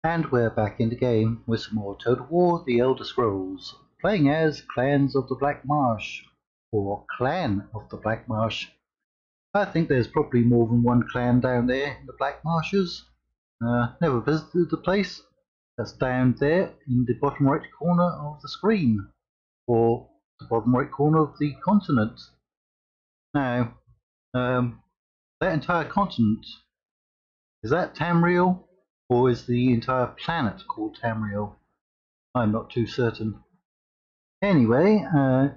And we're back in the game with some more Total War The Elder Scrolls, playing as Clans of the Black Marsh, or Clan of the Black Marsh. I think there's probably more than one clan down there in the Black Marshes. Never visited the place. That's down there in the bottom right corner of the screen, or the bottom right corner of the continent. Now, that entire continent, is that Tamriel? Or is the entire planet called Tamriel? I'm not too certain. Anyway,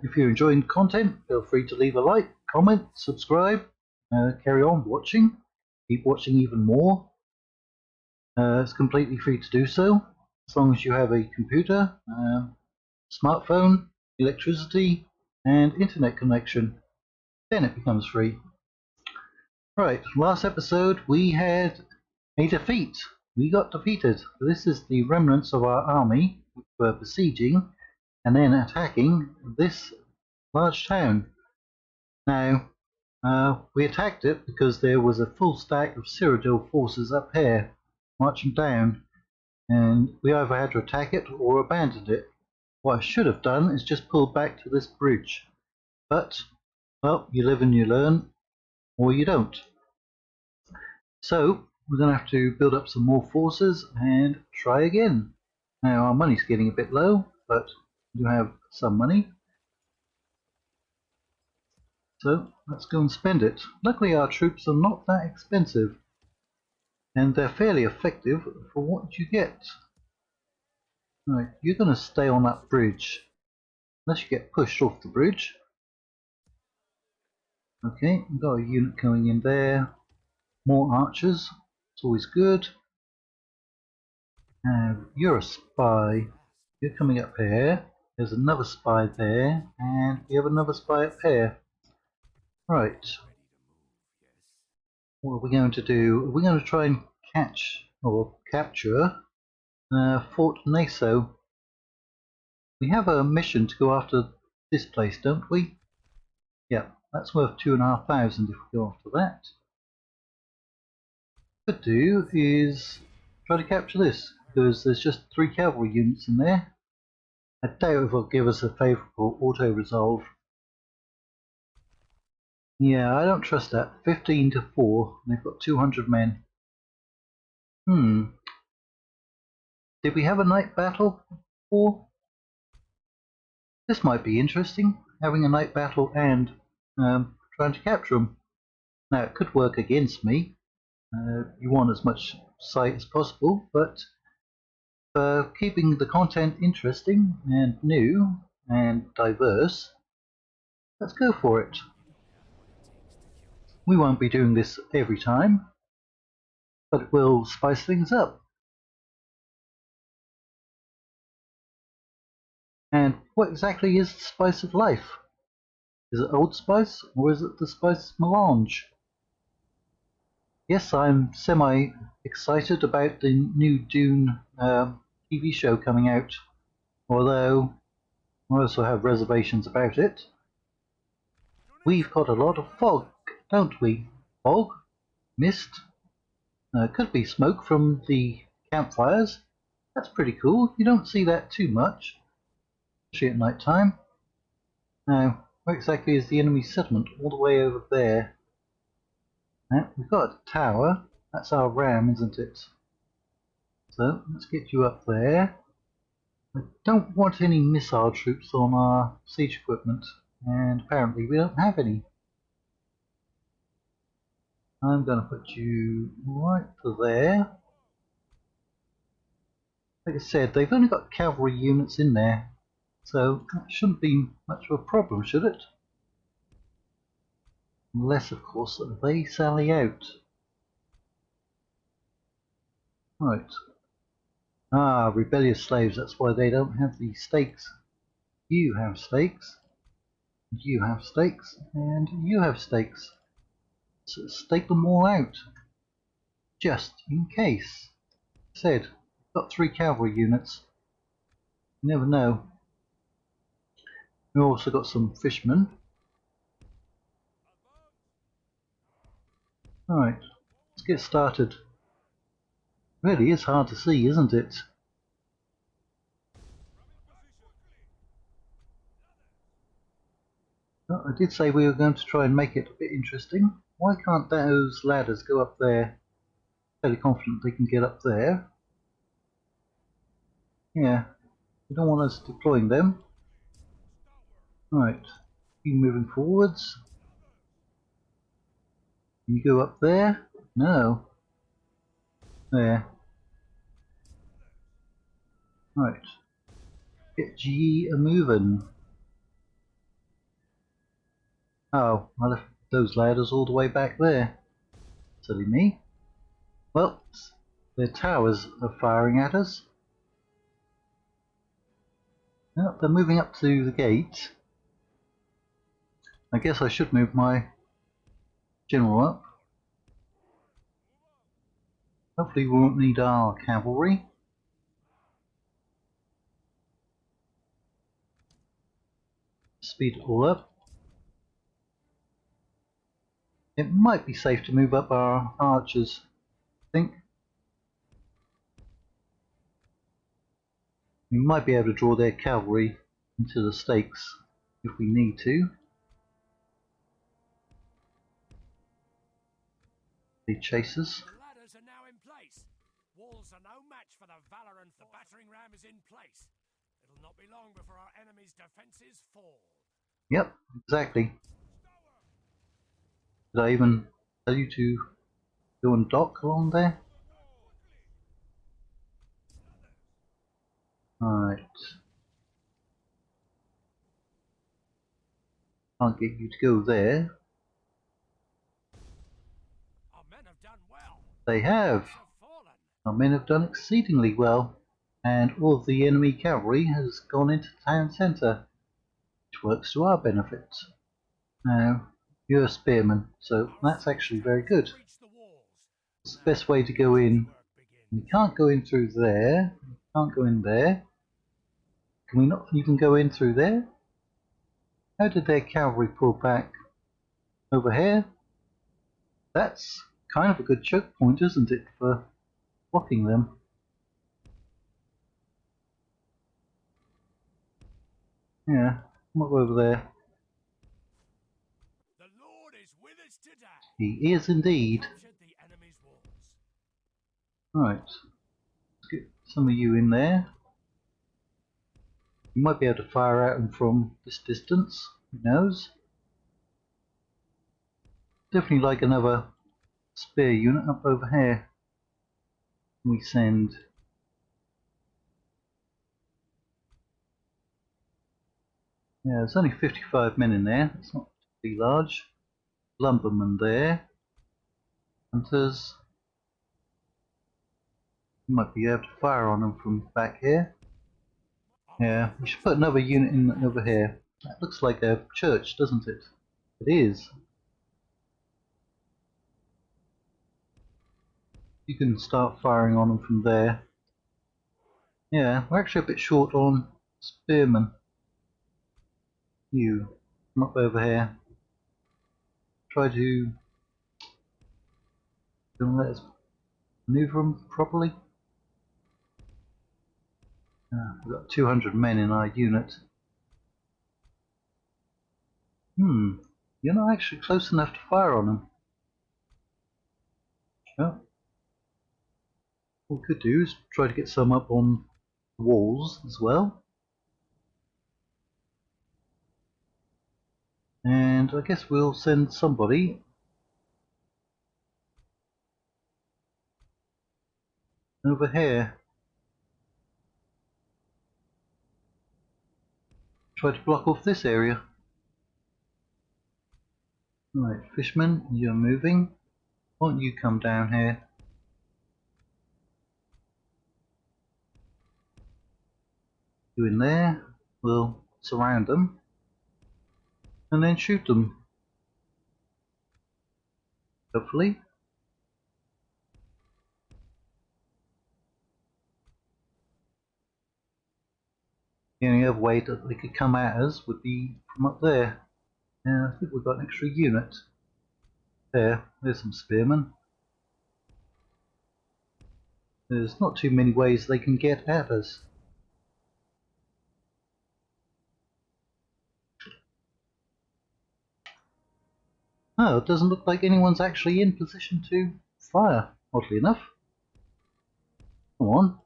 if you're enjoying the content, feel free to leave a like, comment, subscribe, carry on watching, keep watching even more. It's completely free to do so, as long as you have a computer, smartphone, electricity, and internet connection. Then it becomes free. Right, last episode we had a defeat. We got defeated. This is the remnants of our army, which were besieging and then attacking this large town. Now, we attacked it because there was a full stack of Cyrodiil forces up here, marching down, and we either had to attack it or abandon it. What I should have done is just pulled back to this bridge. But, well, you live and you learn, or you don't. So, we're going to have to build up some more forces and try again. Now, our money's getting a bit low, but we do have some money. So, let's go and spend it. Luckily, our troops are not that expensive, and they're fairly effective for what you get. Right, you're going to stay on that bridge, unless you get pushed off the bridge. Okay, we've got a unit going in there. More archers, it's always good. You're a spy. You're coming up here. There's another spy there, and we have another spy up here. Right. What are we going to do? We're going to try and catch or capture Fort Naso. We have a mission to go after this place, don't we? Yeah, that's worth 2,500 if we go after that. What we could do is try to capture this, because there's just 3 cavalry units in there. I doubt if it'll give us a favourable auto-resolve. Yeah, I don't trust that. 15 to 4, and they've got 200 men. Did we have a night battle before? This might be interesting, having a night battle and trying to capture them. Now, it could work against me. You want as much sight as possible, but for keeping the content interesting and new and diverse, let's go for it. We won't be doing this every time, but it will spice things up. And what exactly is the spice of life? Is it Old Spice, or is it the Spice Melange? Yes, I'm semi-excited about the new Dune TV show coming out, although I also have reservations about it. We've got a lot of fog, don't we? Fog? Mist? Could be smoke from the campfires. That's pretty cool. You don't see that too much, especially at night time. Now, where exactly is the enemy settlement? All the way over there. Now, we've got a tower. That's our ram, isn't it? So, let's get you up there. I don't want any missile troops on our siege equipment, and apparently we don't have any. I'm going to put you right to there. Like I said, they've only got cavalry units in there, so that shouldn't be much of a problem, should it? Unless, of course, they sally out. Right. Ah, rebellious slaves, that's why they don't have the stakes. You have stakes, you have stakes, and you have stakes. So stake them all out, just in case. Said, got 3 cavalry units. You never know. We've also got some fishermen. Alright, let's get started. Really is hard to see, isn't it? Well, I did say we were going to try and make it a bit interesting. Why can't those ladders go up there? Fairly confident they can get up there. Yeah, we don't want us deploying them. Right, keep moving forwards. Can you go up there? No. There. Right. Get ye a moving. Oh, I left those ladders all the way back there. Silly me. Well, their towers are firing at us. Oh, they're moving up to the gate. I guess I should move my general up. Hopefully we won't need our cavalry. Speed it all up. It might be safe to move up our archers, I think. We might be able to draw their cavalry into the stakes if we need to. They chase us. The ladders are now in place. Walls are no match for the valor, and the battering ram is in place. It'll not be long before our enemy's defences fall. Yep, exactly. Did I even tell you to go and dock along there? Right. Can't get you to go there. Our men have done well. They have. Fallen. Our men have done exceedingly well, and all of the enemy cavalry has gone into the town centre, which works to our benefit. Now, you're a spearman, so that's actually very good. It's the best way to go in. We can't go in through there. We can't go in there. Can we not even go in through there? How did their cavalry pull back? Over here? That's kind of a good choke point, isn't it, for blocking them? Yeah, come up over there. The Lord is with us today. He is indeed. The enemy's walls. Right, let's get some of you in there. You might be able to fire at them from this distance, who knows? Definitely like another spear unit up over here. We send yeah, there's only 55 men in there, it's not particularly large. Lumbermen there. Hunters. You might be able to fire on them from back here. Yeah, we should put another unit in over here. That looks like a church, doesn't it? It is. You can start firing on them from there. Yeah, we're actually a bit short on spearmen. You come up over here. Try to don't let us maneuver them properly. We've got 200 men in our unit. You're not actually close enough to fire on them. Well, what we could do is try to get some up on the walls as well. And I guess we'll send somebody over here. Try to block off this area. Right, Fishman, you're moving. Why don't you come down here? You in there. We'll surround them. And then shoot them. Hopefully. The only other way that they could come at us would be from up there. And I think we've got an extra unit. There's some spearmen. There's not too many ways they can get at us. Oh, it doesn't look like anyone's actually in position to fire, oddly enough. Come on.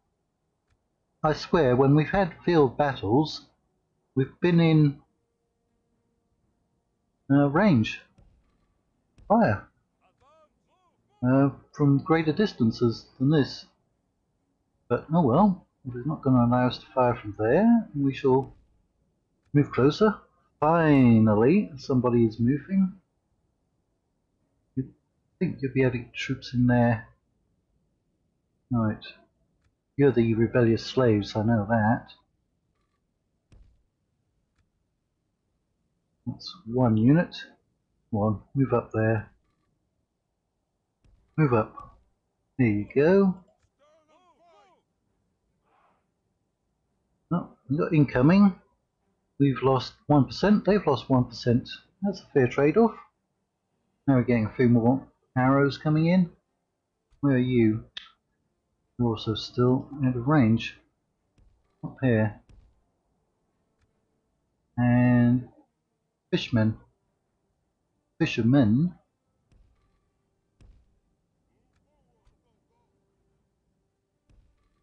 I swear, when we've had field battles, we've been in range. Fire. From greater distances than this. But oh well, if it's not going to allow us to fire from there, we shall move closer. Finally, somebody is moving. You'd think you'd be able to get troops in there. Right. You're the rebellious slaves, I know that. That's one unit. Come on, move up there. Move up. There you go. Oh, we got incoming. We've lost 1%, they've lost 1%. That's a fair trade-off. Now we're getting a few more arrows coming in. Where are you? You're also still out of range. Up here. And fishermen. Fishermen.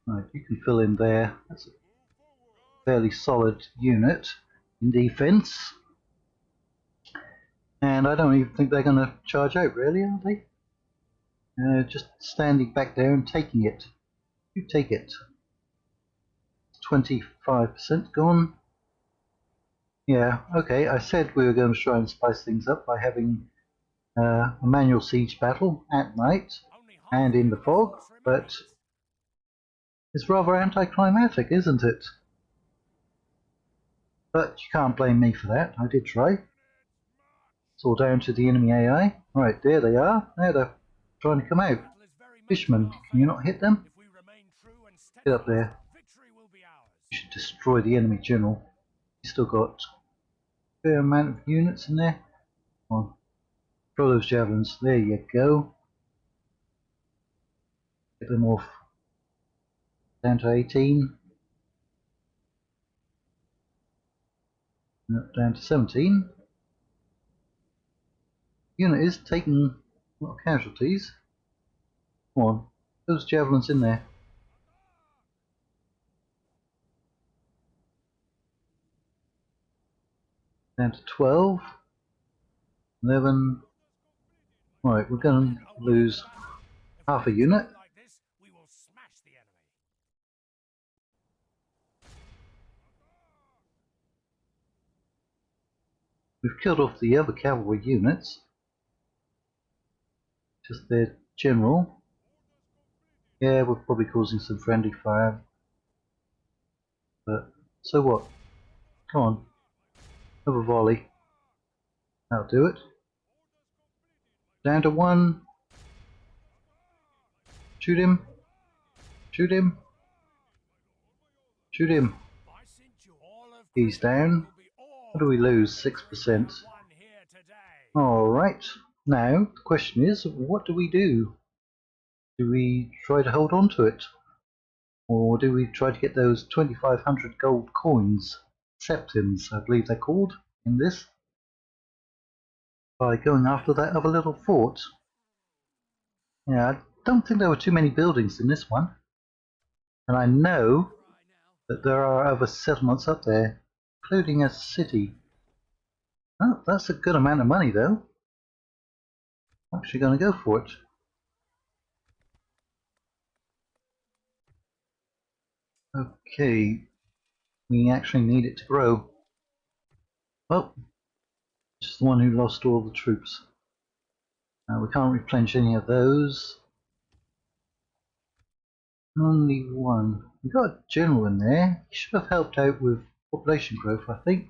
Right, you can fill in there. That's a fairly solid unit in defense. And I don't even think they're going to charge out, really, are they? Just standing back there and taking it. You take it. 25% gone. Yeah, okay, I said we were going to try and spice things up by having a manual siege battle at night and in the fog, but it's rather anticlimactic, isn't it? But you can't blame me for that, I did try. It's all down to the enemy AI. Right, there they are. Now they're trying to come out. Fishermen, can you not hit them? Get up there. You should destroy the enemy general. He's still got a fair amount of units in there. Come on. Throw those javelins. There you go. Get them off. Down to 18. No, down to 17. Unit is taking a lot of casualties. Come on. Those javelins in there. Down to 12. 11. Right, we're going to lose half a unit. We've killed off the other cavalry units. Just their general. Yeah, we're probably causing some friendly fire. But, so what? Come on. Have a volley. That'll do it. Down to 1. Shoot him. Shoot him. Shoot him. He's down. What do we lose? 6%. Alright. Now, the question is, what do we do? Do we try to hold on to it? Or do we try to get those 2,500 gold coins? Septims, I believe they're called, in this. By going after that other little fort. Yeah, I don't think there were too many buildings in this one. And I know that there are other settlements up there, including a city. Oh, that's a good amount of money though. I'm actually going to go for it. Okay, we actually need it to grow. Oh, just the one who lost all the troops. We can't replenish any of those. Only one. We got a general in there. He should have helped out with population growth, I think.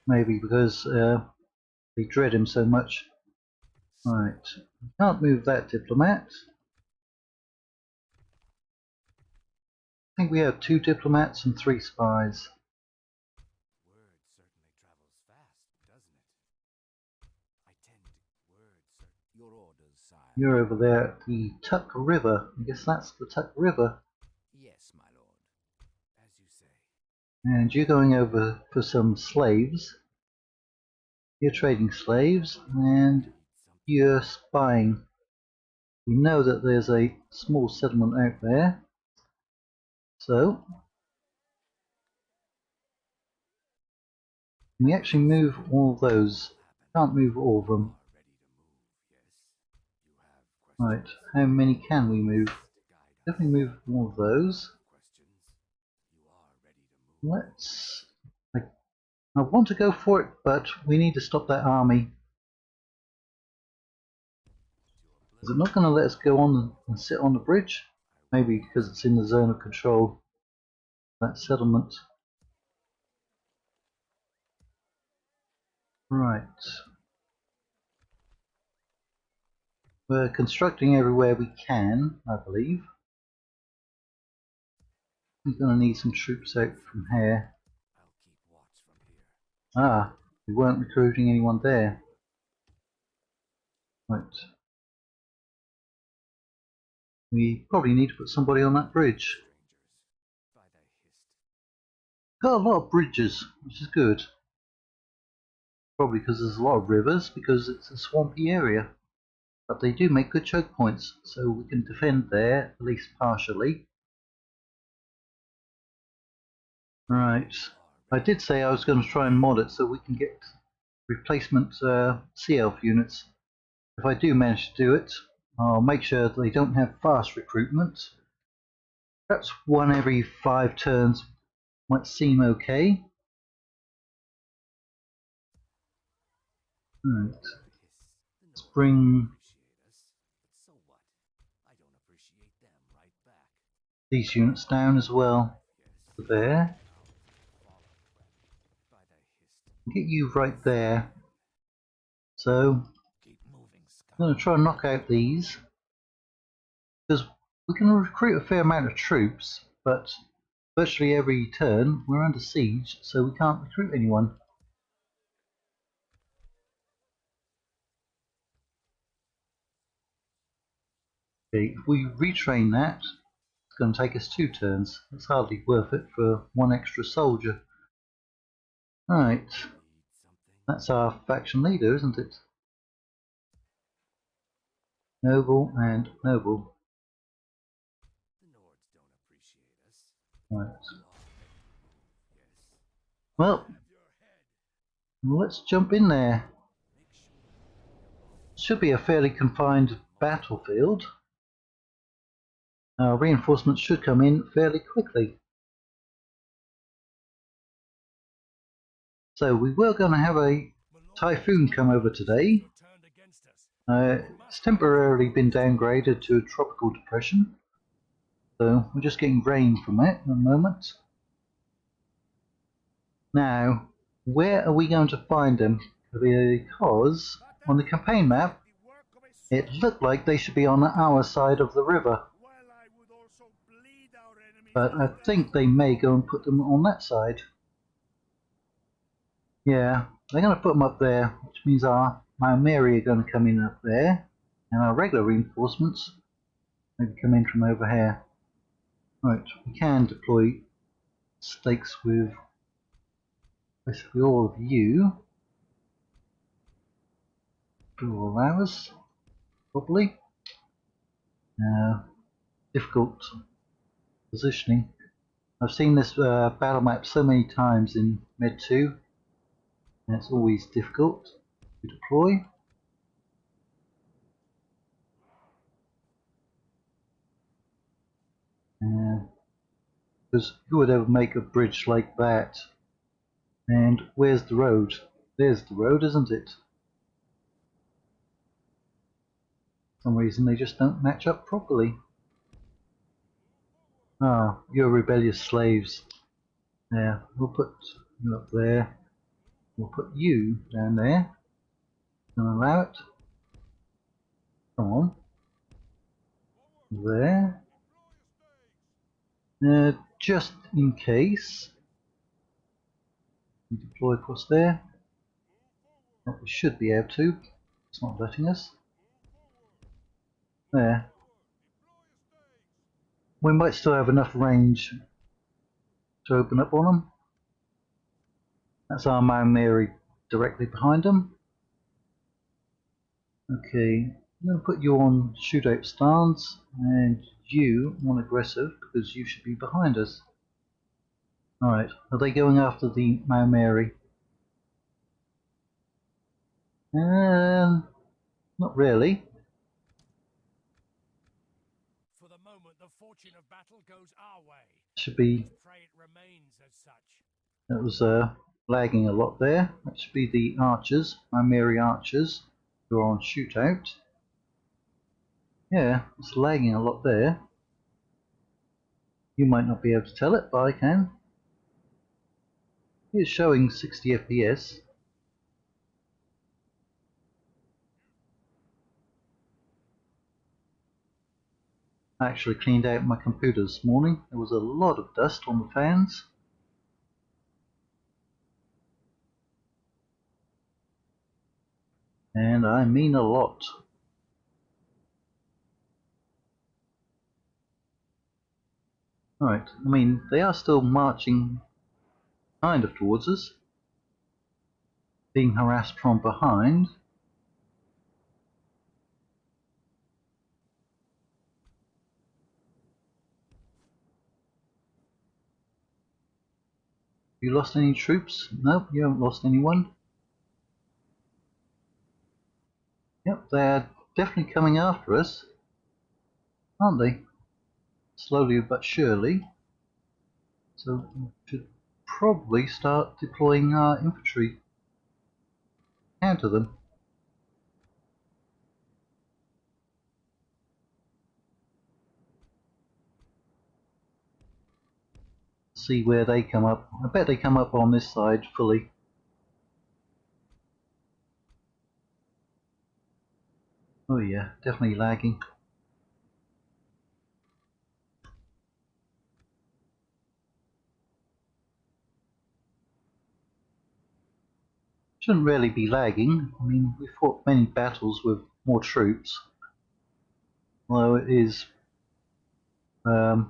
Maybe because they dread him so much. Right, can't move that diplomat. I think we have 2 diplomats and 3 spies. Word certainly travels fast, doesn't it? I tend to... Word, sir. Your orders, sire. You're over there at the Tuck River. I guess that's the Tuck River. Yes, my lord. As you say. And you're going over for some slaves. You're trading slaves and you're spying. We know that there's a small settlement out there. So we actually move all of those. Can't move all of them. Right, how many can we move? Definitely move all of those. Let's... I want to go for it, but we need to stop that army. Is it not going to let us go on and sit on the bridge? Maybe because it's in the zone of control. That settlement. Right. We're constructing everywhere we can, I believe. We're going to need some troops out from here. Ah, we weren't recruiting anyone there. Right. We probably need to put somebody on that bridge. Got a lot of bridges, which is good. Probably because there's a lot of rivers, because it's a swampy area. But they do make good choke points, so we can defend there, at least partially. Right. I did say I was going to try and mod it so we can get replacement Sea Elf units. If I do manage to do it, I'll make sure that they don't have fast recruitment. Perhaps one every 5 turns might seem okay. Right. Let's bring these units down as well. There. Get you right there. So I'm going to try and knock out these, because we can recruit a fair amount of troops, but virtually every turn we're under siege, so we can't recruit anyone. Okay, if we retrain that, it's going to take us 2 turns. It's hardly worth it for 1 extra soldier. Right, that's our faction leader, isn't it? Noble and noble. Right. Well, let's jump in there. Should be a fairly confined battlefield. Our reinforcements should come in fairly quickly. So we were going to have a typhoon come over today. It's temporarily been downgraded to a tropical depression. So we're just getting rain from it at the moment. Now, where are we going to find them? Because on the campaign map, it looked like they should be on our side of the river. But I think they may go and put them on that side. Yeah, they're going to put them up there, which means our Maumeri are going to come in up there, and our regular reinforcements maybe come in from over here. Right, we can deploy stakes with basically all of you. Do all ours, probably. Difficult positioning. I've seen this battle map so many times in Med 2, and it's always difficult to deploy. Because who would ever make a bridge like that? And where's the road? There's the road, isn't it? For some reason they just don't match up properly. Ah, you're rebellious slaves. There, we'll put you up there. We'll put you down there. Don't allow it. Come on. There. Just in case. Deploy across there. Well, we should be able to. It's not letting us. There. We might still have enough range to open up on them. That's our Man Mary directly behind them. Okay, I'm going to put you on shootout stance and you on aggressive because you should be behind us. Alright, are they going after the Man Mary? Not really. For the moment, the fortune of battle goes our way. Should be. Let's pray it remains as such. That was lagging a lot there. That should be the archers, my Mary archers, who are on shootout. Yeah, it's lagging a lot there. You might not be able to tell it, but I can. It's showing 60 FPS. I actually cleaned out my computer this morning. There was a lot of dust on the fans. And I mean a lot. Alright, I mean, they are still marching kind of towards us. Being harassed from behind. You lost any troops? Nope, you haven't lost anyone. Yep, they're definitely coming after us, aren't they? Slowly but surely. So we should probably start deploying our infantry counter them. See where they come up. I bet they come up on this side fully. Oh yeah, definitely lagging. Shouldn't really be lagging. I mean, we fought many battles with more troops. Although it is 4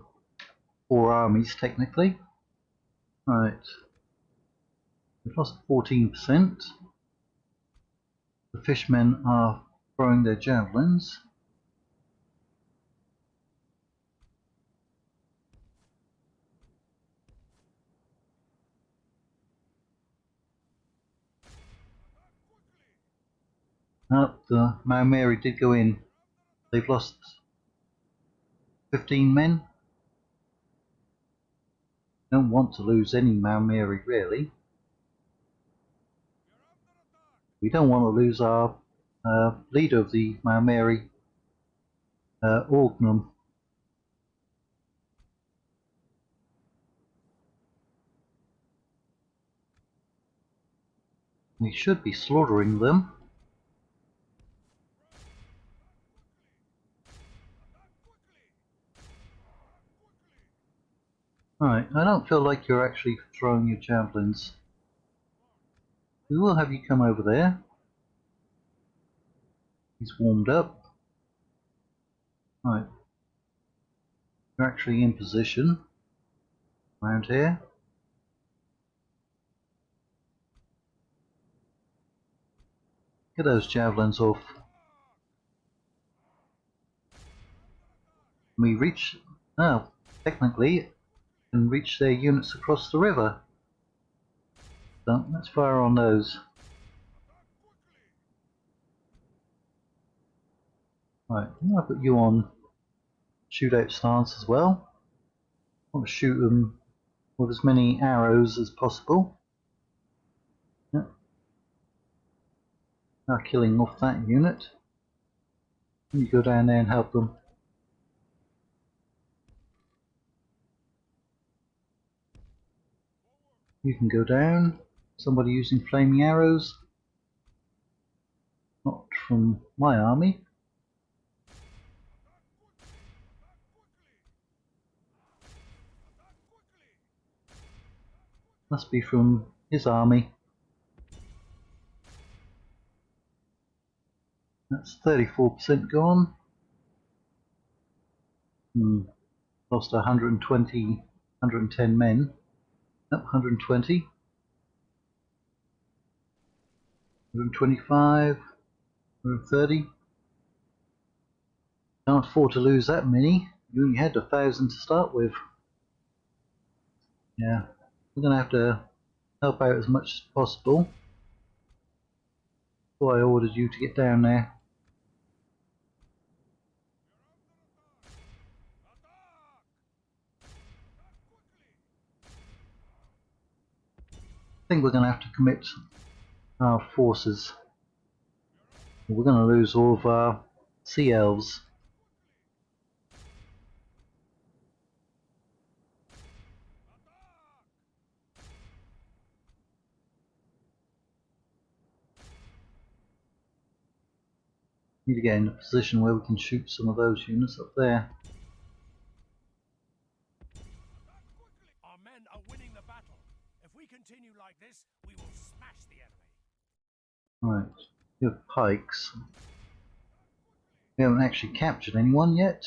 armies technically. Right. We've lost 14%. The fishmen are throwing their javelins. Oh, the Mount Mary did go in. They've lost 15 men. Don't want to lose any Mount Mary really. We don't want to lose our leader of the Mount Mary, Orgnum. We should be slaughtering them. Alright, I don't feel like you're actually throwing your javelins. We will have you come over there. He's warmed up. Right. You're actually in position around here. Get those javelins off. We reach... Oh, technically, can reach their units across the river. So let's fire on those. Right, I'm going to put you on shootout stance as well. I want to shoot them with as many arrows as possible. Yep. Now killing off that unit. You go down there and help them. You can go down. Somebody using flaming arrows. Not from my army. Must be from his army. That's 34% gone. Lost 120, 110 men. Nope, 120. 125. 130. Can't afford to lose that many. You only had 1,000 to start with. Yeah, we're going to have to help out as much as possible. So I ordered you to get down there. I think we're going to have to commit our forces. We're going to lose all of our sea elves. Need to get in a position where we can shoot some of those units up there. Our men are winning the battle. If we continue like this, we will smash the enemy. Right, we have pikes. We haven't actually captured anyone yet.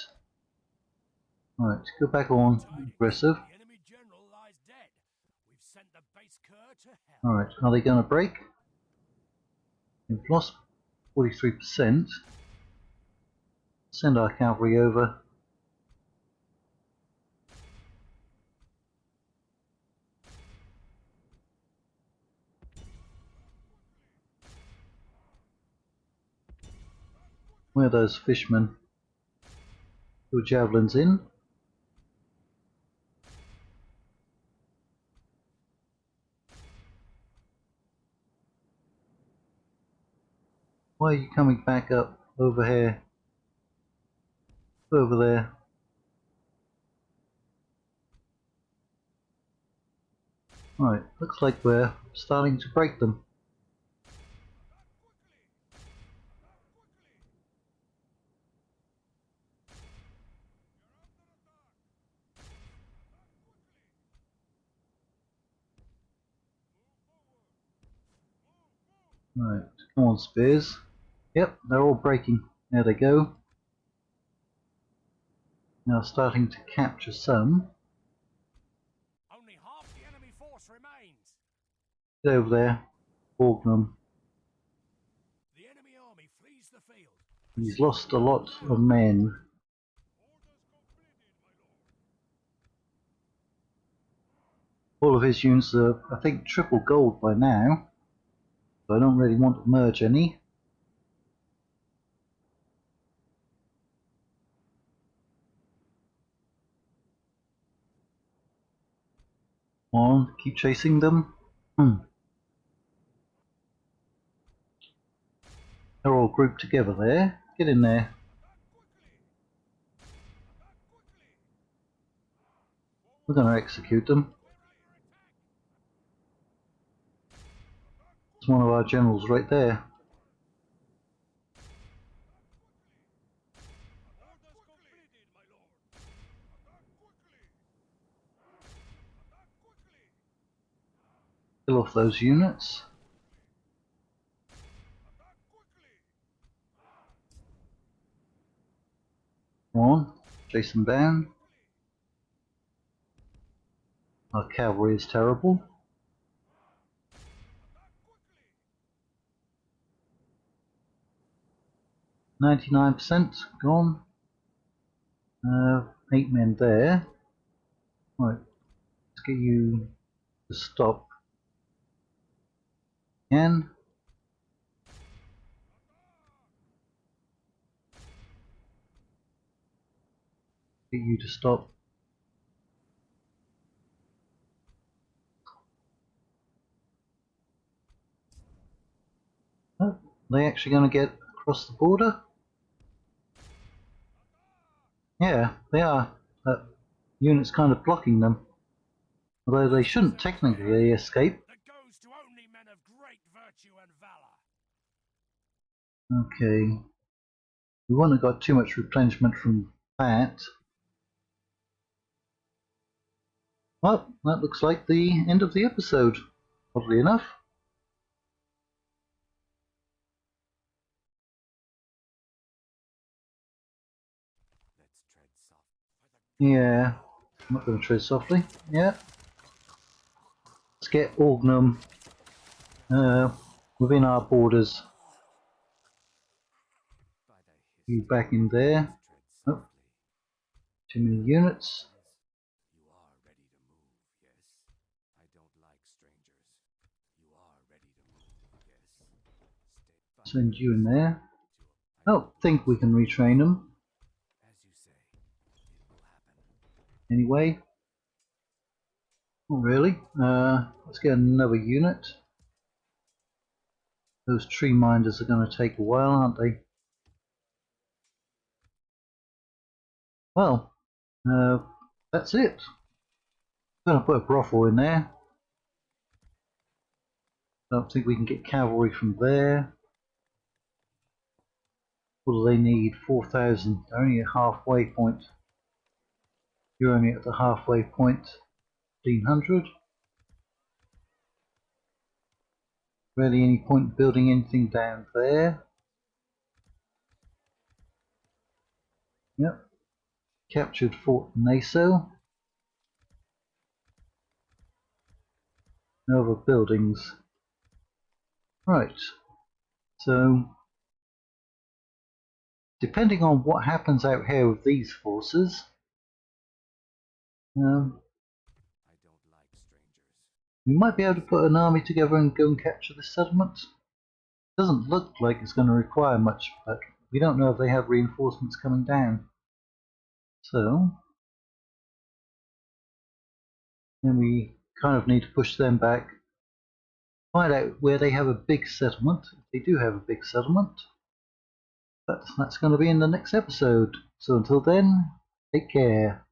Right, go back on aggressive. The enemy general lies dead. We've sent the base cur to hell. Alright, are they going to break? We've lost 43%. Send our cavalry over. Where are those fishermen? Put javelins in. Why are you coming back up over here? Over there. Right, looks like we're starting to break them. Right, come on spears. Yep, they're all breaking. There they go. Now starting to capture some. Only half the enemy force remains. Get over there. Org them. The enemy army flees the field. He's lost a lot of men. All of his units are, I think, triple gold by now. So I don't really want to merge any. Come on, keep chasing them. They're all grouped together there. Get in there. We're going to execute them. It's one of our generals right there. Kill off those units. Come on, chase them down. Our cavalry is terrible. %, gone. 8 men there. Right, let's get you to stop. And get you to stop. Oh, are they actually going to get across the border? Yeah, they are. That unit's kind of blocking them. Although they shouldn't technically escape. That goes to only men of great virtue and valor. Okay. We wouldn't have got too much replenishment from that. Well, that looks like the end of the episode, oddly enough. Let's tread soft. Yeah, I'm not going to tread softly. Yeah. Let's get Orgnum within our borders. You back in there. Oh, too many units. You are ready to move, yes? I don't like strangers. You are ready to move, yes? Send you in there. I don't think we can retrain them. As you say, it will happen. Anyway. Not really. Let's get another unit. Those tree minders are going to take a while, aren't they? Well, that's it. I'm going to put a brothel in there. Don't think we can get cavalry from there. What do they need? 4,000. They're only at halfway point. You're only at the halfway point. 1,500. Really any point building anything down there? Yep. Captured Fort Naso. No other buildings. Right. So, depending on what happens out here with these forces, we might be able to put an army together and go and capture the settlement. Doesn't look like it's going to require much, but we don't know if they have reinforcements coming down. So, then we kind of need to push them back. Find out where they have a big settlement, if they do have a big settlement. But that's going to be in the next episode. So until then, take care.